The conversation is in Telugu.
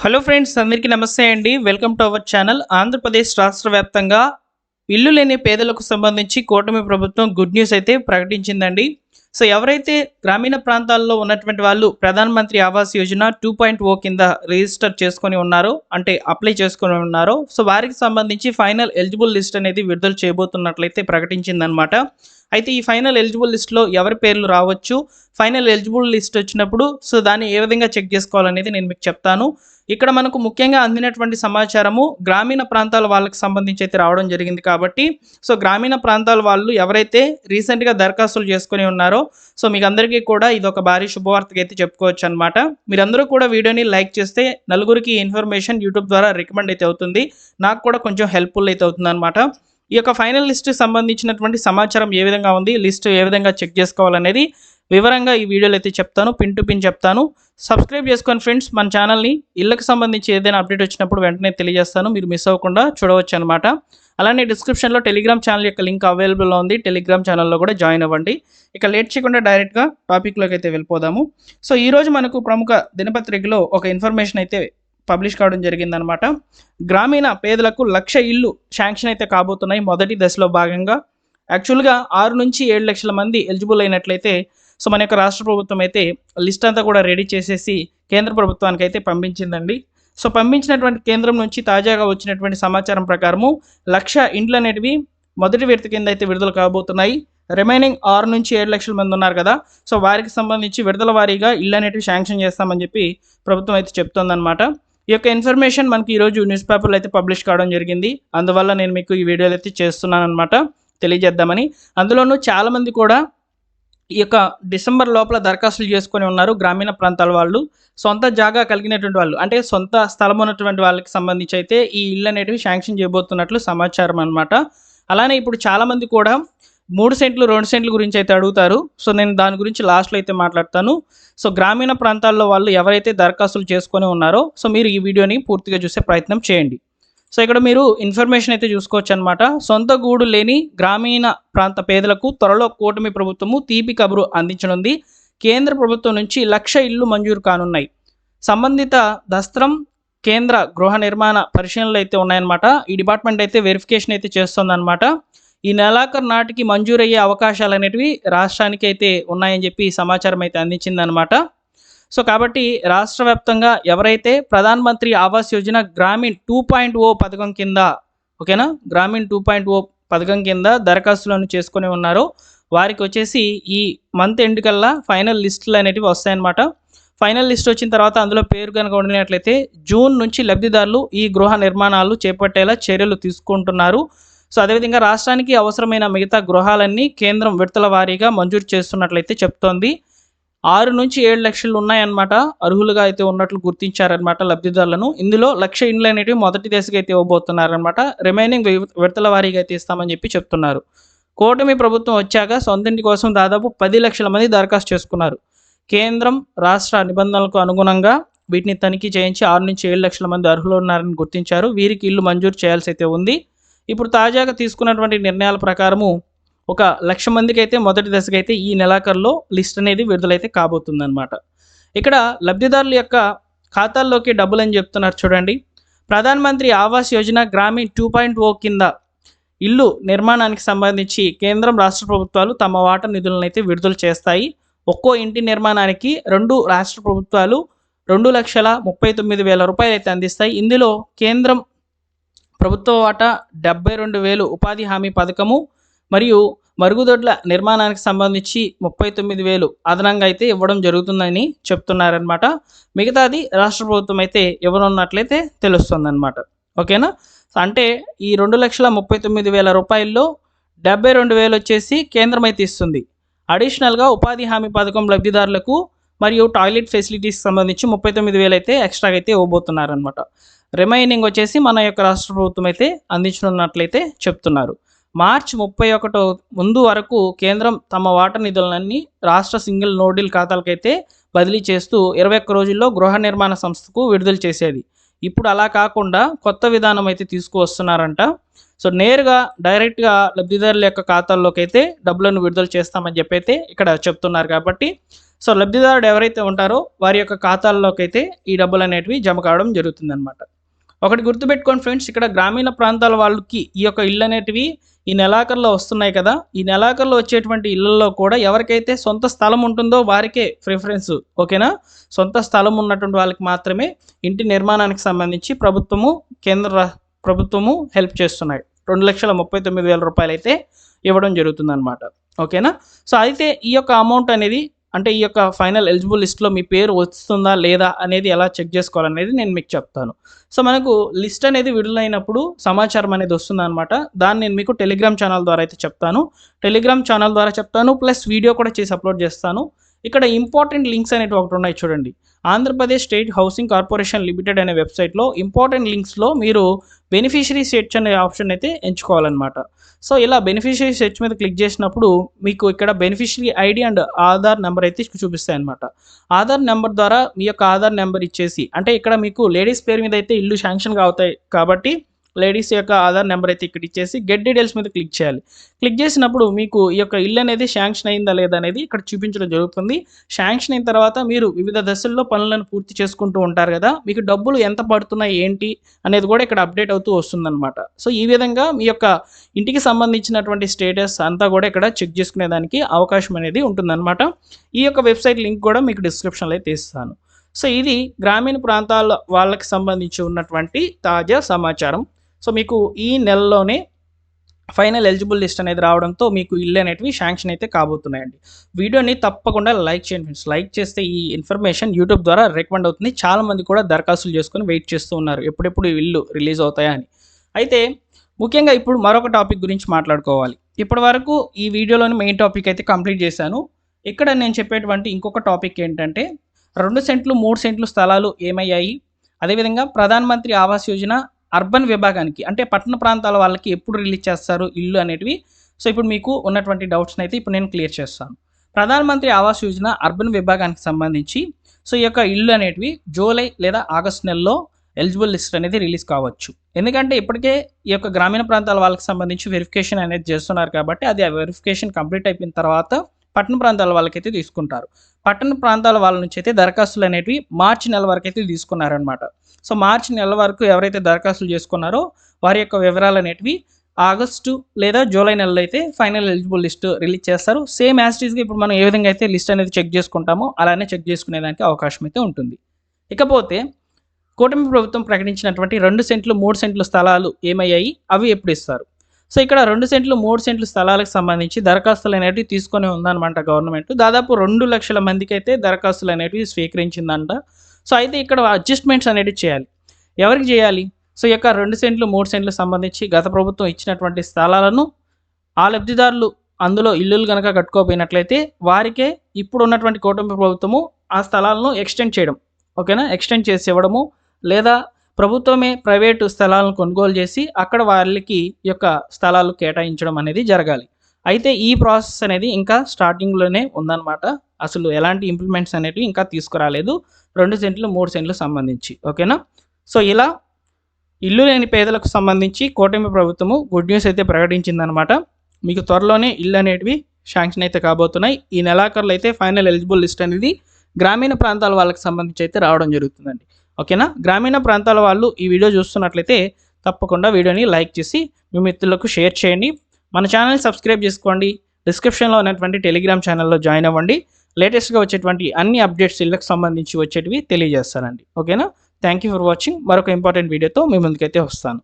హలో ఫ్రెండ్స్, అందరికీ నమస్తే అండి. Welcome to our channel. Andhra Pradesh రాష్ట్ర వ్యాప్తంగా ఇల్లు లేని పేదలకు సంబంధించి కూటమి ప్రభుత్వం గుడ్ న్యూస్ అయితే ప్రకటించిందండి. సో ఎవరైతే గ్రామీణ ప్రాంతాల్లో ఉన్నటువంటి వాళ్ళు ప్రధానమంత్రి ఆవాస్ యోజన 2.0 కింద రిజిస్టర్ చేసుకొని ఉన్నారో, అంటే అప్లై చేసుకొని ఉన్నారో, సో వారికి సంబంధించి ఫైనల్ ఎలిజిబుల్ లిస్ట్ అనేది విడుదల చేయబోతున్నట్లయితే ప్రకటించిందనమాట. అయితే ఈ ఫైనల్ ఎలిజిబుల్ లిస్ట్లో ఎవరి పేర్లు రావచ్చు, ఫైనల్ ఎలిజిబుల్ లిస్ట్ వచ్చినప్పుడు సో దాన్ని ఏ విధంగా చెక్ చేసుకోవాలనేది నేను మీకు చెప్తాను. ఇక్కడ మనకు ముఖ్యంగా అందినటువంటి సమాచారము గ్రామీణ ప్రాంతాల వాళ్ళకి సంబంధించి అయితే రావడం జరిగింది కాబట్టి, సో గ్రామీణ ప్రాంతాల వాళ్ళు ఎవరైతే రీసెంట్గా దరఖాస్తులు చేసుకుని ఉన్నారో, సో మీకు అందరికీ కూడా ఇది ఒక భారీ శుభవార్తగా అయితే చెప్పుకోవచ్చు అనమాట. మీరందరూ కూడా వీడియోని లైక్ చేస్తే నలుగురికి ఇన్ఫర్మేషన్ యూట్యూబ్ ద్వారా రికమెండ్ అయితే అవుతుంది, నాకు కూడా కొంచెం హెల్ప్ఫుల్ అయితే అవుతుంది అనమాట. ఈ యొక్క ఫైనల్ లిస్ట్ సంబంధించినటువంటి సమాచారం ఏ విధంగా ఉంది, లిస్ట్ ఏ విధంగా చెక్ చేసుకోవాలనేది వివరంగా ఈ వీడియోలో అయితే చెప్తాను, పిన్ టు పిన్ చెప్తాను. సబ్స్క్రైబ్ చేసుకోండి ఫ్రెండ్స్ మన ఛానల్ని. ఇళ్ళకి సంబంధించి ఏదైనా అప్డేట్ వచ్చినప్పుడు వెంటనే తెలియజేస్తాను, మీరు మిస్ అవ్వకుండా చూడవచ్చు అనమాట. అలానే డిస్క్రిప్షన్లో టెలిగ్రామ్ ఛానల్ యొక్క లింక్ అవైలబుల్లో ఉంది, టెలిగ్రామ్ ఛానల్లో కూడా జాయిన్ అవ్వండి. ఇక లేట్ చేయకుండా డైరెక్ట్గా టాపిక్లోకి అయితే వెళ్ళిపోదాము. సో ఈరోజు మనకు ప్రముఖ దినపత్రికలో ఒక ఇన్ఫర్మేషన్ అయితే పబ్లిష్ కావడం జరిగిందనమాట. గ్రామీణ పేదలకు 1,00,000 ఇళ్ళు శాంక్షన్ అయితే కాబోతున్నాయి మొదటి దశలో భాగంగా. యాక్చువల్గా 6 నుంచి 7 లక్షల మంది ఎలిజిబుల్ అయినట్లయితే సో మన యొక్క రాష్ట్ర ప్రభుత్వం అయితే లిస్ట్ అంతా కూడా రెడీ చేసేసి కేంద్ర ప్రభుత్వానికి అయితే పంపించిందండి. సో పంపించినటువంటి కేంద్రం నుంచి తాజాగా వచ్చినటువంటి సమాచారం ప్రకారము 1,00,000 ఇండ్లు అనేటివి మొదటి విడత కింద అయితే విడుదల కాబోతున్నాయి. రిమైనింగ్ 6 నుంచి 7 లక్షల మంది ఉన్నారు కదా, సో వారికి సంబంధించి విడుదల వారీగా ఇళ్ళు అనేటివి శాంక్షన్ చేస్తామని చెప్పి ప్రభుత్వం అయితే చెప్తోందనమాట. ఈ యొక్క ఇన్ఫర్మేషన్ మనకి ఈరోజు న్యూస్ పేపర్లో అయితే పబ్లిష్ కావడం జరిగింది, అందువల్ల నేను మీకు ఈ వీడియోలు అయితే చేస్తున్నాను అనమాట, తెలియజేద్దామని. అందులోనూ చాలామంది కూడా ఈ యొక్క డిసెంబర్ లోపల దరఖాస్తులు చేసుకొని ఉన్నారు గ్రామీణ ప్రాంతాల వాళ్ళు. సొంత జాగా కలిగినటువంటి వాళ్ళు, అంటే సొంత స్థలం ఉన్నటువంటి వాళ్ళకి సంబంధించి అయితే ఈ ఇళ్ళు అనేటివి శాంక్షన్ చేయబోతున్నట్లు సమాచారం అనమాట. అలానే ఇప్పుడు చాలామంది కూడా 3 సెంట్లు 2 సెంట్ల గురించి అయితే అడుగుతారు. సో నేను దాని గురించి లాస్ట్లో అయితే మాట్లాడతాను. సో గ్రామీణ ప్రాంతాల్లో వాళ్ళు ఎవరైతే దరఖాస్తులు చేసుకొని ఉన్నారో, సో మీరు ఈ వీడియోని పూర్తిగా చూసే ప్రయత్నం చేయండి. సో ఇక్కడ మీరు ఇన్ఫర్మేషన్ అయితే చూసుకోవచ్చు అనమాట. సొంత గూడు లేని గ్రామీణ ప్రాంత పేదలకు త్వరలో కూటమి ప్రభుత్వము తీపి కబురు అందించనుంది. కేంద్ర ప్రభుత్వం నుంచి 1,00,000 ఇళ్ళు మంజూరు కానున్నాయి. సంబంధిత దస్త్రం కేంద్ర గృహ నిర్మాణ పరిశీలనలు అయితే ఉన్నాయన్నమాట. ఈ డిపార్ట్మెంట్ అయితే వెరిఫికేషన్ అయితే చేస్తుందన్నమాట. ఈ నెలాఖరు నాటికి మంజూరయ్యే అవకాశాలు అనేటివి రాష్ట్రానికి అయితే ఉన్నాయని చెప్పి సమాచారం అయితే అందించిందనమాట. సో కాబట్టి రాష్ట్ర వ్యాప్తంగా ఎవరైతే ప్రధానమంత్రి ఆవాస్ యోజన గ్రామీణ్ 2.0 పథకం కింద, ఓకేనా, గ్రామీణ్ 2.0 పథకం కింద దరఖాస్తులను చేసుకొని ఉన్నారో వారికి వచ్చేసి ఈ మంత్ ఎండ్ కల్లా ఫైనల్ లిస్టులు అనేటివి వస్తాయన్నమాట. ఫైనల్ లిస్ట్ వచ్చిన తర్వాత అందులో పేరు కనుక ఉండినట్లయితే జూన్ నుంచి లబ్ధిదారులు ఈ గృహ నిర్మాణాలు చేపట్టేలా చర్యలు తీసుకుంటున్నారు. సో అదేవిధంగా రాష్ట్రానికి అవసరమైన మిగతా గృహాలన్నీ కేంద్రం విడతల వారీగా మంజూరు చేస్తున్నట్లయితే చెప్తోంది. 6 నుంచి 7 లక్షలు ఉన్నాయన్నమాట, అర్హులుగా అయితే ఉన్నట్లు గుర్తించారనమాట లబ్ధిదారులను. ఇందులో 1,00,000 ఇండ్లు అనేవి మొదటి దశగా అయితే ఇవ్వబోతున్నారనమాట. రిమైనింగ్ విడతల వారీగా అయితే ఇస్తామని చెప్పి చెప్తున్నారు. కూటమి ప్రభుత్వం వచ్చాక సొంతింటి కోసం దాదాపు 10 లక్షల మంది దరఖాస్తు చేసుకున్నారు. కేంద్రం రాష్ట్ర నిబంధనలకు అనుగుణంగా వీటిని తనిఖీ చేయించి 6 నుంచి 7 లక్షల మంది అర్హులు ఉన్నారని గుర్తించారు. వీరికి ఇల్లు మంజూరు చేయాల్సి అయితే ఉంది. ఇప్పుడు తాజాగా తీసుకున్నటువంటి నిర్ణయాల ప్రకారము 1,00,000 మందికి అయితే మొదటి దశగా అయితే ఈ నెలాఖరులో లిస్ట్ అనేది విడుదలైతే కాబోతుందన్నమాట. ఇక్కడ లబ్ధిదారుల యొక్క ఖాతాల్లోకి డబ్బులు అని చెప్తున్నారు చూడండి. ప్రధానమంత్రి ఆవాస్ యోజన గ్రామీణ్ 2.0 కింద ఇల్లు నిర్మాణానికి సంబంధించి కేంద్రం రాష్ట్ర ప్రభుత్వాలు తమ వాటా నిధులను అయితే విడుదల చేస్తాయి. ఒక్కో ఇంటి నిర్మాణానికి 2 రాష్ట్ర ప్రభుత్వాలు 2,39,000 రూపాయలు అయితే అందిస్తాయి. ఇందులో కేంద్రం ప్రభుత్వ వాటా 72,000 ఉపాధి హామీ పథకము మరియు మరుగుదొడ్ల నిర్మాణానికి సంబంధించి 39,000 అదనంగా అయితే ఇవ్వడం జరుగుతుందని చెప్తున్నారనమాట. మిగతాది రాష్ట్ర ప్రభుత్వం అయితే ఇవ్వనున్నట్లయితే తెలుస్తుందన్నమాట. ఓకేనా, అంటే ఈ 2,39,000 రూపాయల్లో 72,000 వచ్చేసి కేంద్రం అయితే ఇస్తుంది. అడిషనల్గా ఉపాధి హామీ పథకం లబ్ధిదారులకు మరియు టాయిలెట్ ఫెసిలిటీస్కి సంబంధించి 39,000 అయితే ఎక్స్ట్రాగా అయితే ఇవ్వబోతున్నారనమాట. రిమైనింగ్ వచ్చేసి మన యొక్క రాష్ట్ర ప్రభుత్వం అయితే అందించనున్నట్లయితే చెప్తున్నారు. మార్చి 31 ముందు వరకు కేంద్రం తమ వాటా నిధులన్నీ రాష్ట్ర సింగిల్ నోడల్ ఖాతాలకైతే బదిలీ చేస్తూ 21 రోజుల్లో గృహ నిర్మాణ సంస్థకు విడుదల చేసేది. ఇప్పుడు అలా కాకుండా కొత్త విధానం అయితే తీసుకువస్తున్నారంట. సో నేరుగా డైరెక్ట్గా లబ్ధిదారుల యొక్క ఖాతాల్లోకి అయితే డబ్బులను విడుదల చేస్తామని చెప్పి అయితే ఇక్కడ చెప్తున్నారు. కాబట్టి సో లబ్ధిదారుడు ఎవరైతే ఉంటారో వారి యొక్క ఖాతాల్లోకి అయితే ఈ డబ్బులు అనేటివి జమ కావడం జరుగుతుందన్నమాట. ఒకటి గుర్తుపెట్టుకోండి ఫ్రెండ్స్, ఇక్కడ గ్రామీణ ప్రాంతాల వాళ్ళకి ఈ యొక్క ఇళ్ళు అనేటివి ఈ నెలాఖరులో వస్తున్నాయి కదా. ఈ నెలాఖరులో వచ్చేటువంటి ఇళ్లలో కూడా ఎవరికైతే సొంత స్థలం ఉంటుందో వారికే ప్రిఫరెన్స్, ఓకేనా. సొంత స్థలం ఉన్నటువంటి వాళ్ళకి మాత్రమే ఇంటి నిర్మాణానికి సంబంధించి కేంద్ర ప్రభుత్వము హెల్ప్ చేస్తున్నాయి. 2,39,000 రూపాయలు అయితే ఇవ్వడం జరుగుతుందన్నమాట, ఓకేనా. సో అయితే ఈ యొక్క అమౌంట్ అనేది, అంటే ఈ యొక్క ఫైనల్ ఎలిజిబుల్ లిస్ట్లో మీ పేరు వస్తుందా లేదా అనేది ఎలా చెక్ చేసుకోవాలనేది నేను మీకు చెప్తాను. సో మనకు లిస్ట్ అనేది విడుదలైనప్పుడు సమాచారం అనేది వస్తుందన్నమాట. దాన్ని నేను మీకు టెలిగ్రామ్ ఛానల్ ద్వారా అయితే చెప్తాను. ప్లస్ వీడియో కూడా చేసి అప్లోడ్ చేస్తాను. ఇక్కడ ఇంపార్టెంట్ లింక్స్ అనేవి ఒకటి ఉన్నాయి చూడండి. Andhra Pradesh state housing corporation limited అనే వెబ్సైట్లో ఇంపార్టెంట్ లింక్స్లో మీరు బెనిఫిషరీ సెర్చ్ అనే ఆప్షన్ అయితే ఎంచుకోవాలన్నమాట. సో ఇలా బెనిఫిషరీ సెర్చ్ మీద క్లిక్ చేసినప్పుడు మీకు ఇక్కడ beneficiary ID and Aadhaar number అయితే చూపిస్తాయి అనమాట. ఆధార్ నెంబర్ ద్వారా మీ యొక్క ఆధార్ నెంబర్ ఇచ్చేసి, అంటే ఇక్కడ మీకు లేడీస్ పేరు మీద అయితే ఇల్లు శాంక్షన్గా అవుతాయి కాబట్టి లేడీస్ యొక్క ఆధార్ నెంబర్ అయితే ఇక్కడ ఇచ్చేసి గెట్ డీటెయిల్స్ మీద క్లిక్ చేయాలి. క్లిక్ చేసినప్పుడు మీకు ఈ యొక్క ఇల్లు అనేది శాంక్షన్ అయిందా లేదా అనేది ఇక్కడ చూపించడం జరుగుతుంది. శాంక్షన్ అయిన తర్వాత మీరు వివిధ దశల్లో పనులను పూర్తి చేసుకుంటూ ఉంటారు కదా, మీకు డబ్బులు ఎంత పడుతున్నాయి ఏంటి అనేది కూడా ఇక్కడ అప్డేట్ అవుతూ వస్తుందన్నమాట. సో ఈ విధంగా మీ యొక్క ఇంటికి సంబంధించినటువంటి స్టేటస్ అంతా కూడా ఇక్కడ చెక్ చేసుకునేదానికి అవకాశం అనేది ఉంటుందన్నమాట. ఈ యొక్క వెబ్సైట్ లింక్ కూడా మీకు డిస్క్రిప్షన్లో అయితే ఇస్తాను. సో ఇది గ్రామీణ ప్రాంతాల వాళ్ళకి సంబంధించి ఉన్నటువంటి తాజా సమాచారం. సో మీకు ఈ నెలలోనే ఫైనల్ ఎలిజిబుల్ లిస్ట్ అనేది రావడంతో మీకు ఇల్లు అనేటివి శాంక్షన్ అయితే కాబోతున్నాయండి. వీడియోని తప్పకుండా లైక్ చేయండి ఫ్రెండ్స్. లైక్ చేస్తే ఈ ఇన్ఫర్మేషన్ యూట్యూబ్ ద్వారా రికమెండ్ అవుతుంది. చాలామంది కూడా దరఖాస్తులు చేసుకొని వెయిట్ చేస్తూ ఉన్నారు ఎప్పుడెప్పుడు ఇల్లు రిలీజ్ అవుతాయా అని. అయితే ముఖ్యంగా ఇప్పుడు మరొక టాపిక్ గురించి మాట్లాడుకోవాలి. ఇప్పటి వరకు ఈ వీడియోలోని మెయిన్ టాపిక్ అయితే కంప్లీట్ చేశాను. ఇక్కడ నేను చెప్పేటువంటి ఇంకొక టాపిక్ ఏంటంటే 2 సెంట్లు 3 సెంట్లు స్థలాలు ఏమయ్యాయి, అదేవిధంగా ప్రధానమంత్రి ఆవాస్ యోజన అర్బన్ విభాగానికి అంటే పట్టణ ప్రాంతాల వాళ్ళకి ఎప్పుడు రిలీజ్ చేస్తారు ఇల్లు అనేటివి. సో ఇప్పుడు మీకు ఉన్నటువంటి డౌట్స్ని అయితే ఇప్పుడు నేను క్లియర్ చేస్తాను. ప్రధానమంత్రి ఆవాస్ యోజన అర్బన్ విభాగానికి సంబంధించి సో ఈ యొక్క ఇల్లు అనేటివి జూలై లేదా ఆగస్ట్ నెలలో ఎలిజిబుల్ లిస్ట్ అనేది రిలీజ్ కావచ్చు. ఎందుకంటే ఇప్పటికే ఈ యొక్క గ్రామీణ ప్రాంతాల వాళ్ళకి సంబంధించి వెరిఫికేషన్ అనేది చేస్తున్నారు కాబట్టి అది ఆ వెరిఫికేషన్ కంప్లీట్ అయిపోయిన తర్వాత పట్టణ ప్రాంతాల వాళ్ళకైతే తీసుకుంటారు. పట్టణ ప్రాంతాల వాళ్ళ నుంచి అయితే దరఖాస్తులు అనేటివి మార్చి నెల వరకు అయితే తీసుకున్నారనమాట. సో మార్చి నెల వరకు ఎవరైతే దరఖాస్తులు చేసుకున్నారో వారి యొక్క వివరాలు అనేటివి ఆగస్టు లేదా జూలై నెలలో అయితే ఫైనల్ ఎలిజిబుల్ లిస్ట్ రిలీజ్ చేస్తారు. సేమ్ యాజ్ ఇట్ ఈస్గా ఇప్పుడు మనం ఏ విధంగా అయితే లిస్ట్ అనేది చెక్ చేసుకుంటామో అలానే చెక్ చేసుకునేదానికి అవకాశం అయితే ఉంటుంది. ఇకపోతే కూటమి ప్రభుత్వం ప్రకటించినటువంటి 2 సెంట్లు 3 సెంట్లు స్థలాలు ఏమయ్యాయి, అవి ఎప్పుడు ఇస్తారు? సో ఇక్కడ 2 సెంట్లు 3 సెంట్లు స్థలాలకు సంబంధించి దరఖాస్తులు అనేటివి తీసుకొని ఉందన్నమాట గవర్నమెంట్. దాదాపు 2 లక్షల మందికి అయితే దరఖాస్తులు అనేటివి స్వీకరించిందంట. సో అయితే ఇక్కడ అడ్జస్ట్మెంట్స్ అనేటివి చేయాలి. ఎవరికి చేయాలి? సో ఈ యొక్క 2 సెంట్లు 3 సెంట్లకు సంబంధించి గత ప్రభుత్వం ఇచ్చినటువంటి స్థలాలను ఆ లబ్ధిదారులు అందులో ఇల్లులు కనుక కట్టుకోపోయినట్లయితే వారికే ఇప్పుడు ఉన్నటువంటి కూటమి ప్రభుత్వము ఆ స్థలాలను ఎక్స్టెండ్ చేయడం, ఓకేనా, ఎక్స్టెండ్ చేసి ఇవ్వడము, లేదా ప్రభుత్వమే ప్రైవేటు స్థలాలను కొనుగోలు చేసి అక్కడ వాళ్ళకి ఈ యొక్క స్థలాలు కేటాయించడం అనేది జరగాలి. అయితే ఈ ప్రాసెస్ అనేది ఇంకా స్టార్టింగ్లోనే ఉందన్నమాట. అసలు ఎలాంటి ఇంప్లిమెంట్స్ అనేవి ఇంకా తీసుకురాలేదు 2 సెంట్లు 3 సెంట్లు సంబంధించి, ఓకేనా. సో ఇలా ఇల్లు లేని పేదలకు సంబంధించి కూటమి ప్రభుత్వము గుడ్ న్యూస్ అయితే ప్రకటించిందనమాట. మీకు త్వరలోనే ఇల్లు అనేటివి శాంక్షన్ అయితే కాబోతున్నాయి. ఈ నెలాఖరులో అయితే ఫైనల్ ఎలిజిబుల్ లిస్ట్ అనేది గ్రామీణ ప్రాంతాల వాళ్ళకి సంబంధించి అయితే రావడం జరుగుతుందండి, ఓకేనా. గ్రామీణ ప్రాంతాల వాళ్ళు ఈ వీడియో చూస్తున్నట్లయితే తప్పకుండా వీడియోని లైక్ చేసి మీ మిత్రులకు షేర్ చేయండి. మన ఛానల్ సబ్స్క్రైబ్ చేసుకోండి. డిస్క్రిప్షన్లో ఉన్నటువంటి టెలిగ్రామ్ ఛానల్లో జాయిన్ అవ్వండి. లేటెస్ట్గా వచ్చేటువంటి అన్ని అప్డేట్స్ ఇళ్ళకి సంబంధించి వచ్చేటివి తెలియజేస్తానండి, ఓకేనా. Thank you for watching. మరొక ఇంపార్టెంట్ వీడియోతో మీ ముందుకైతే వస్తాను.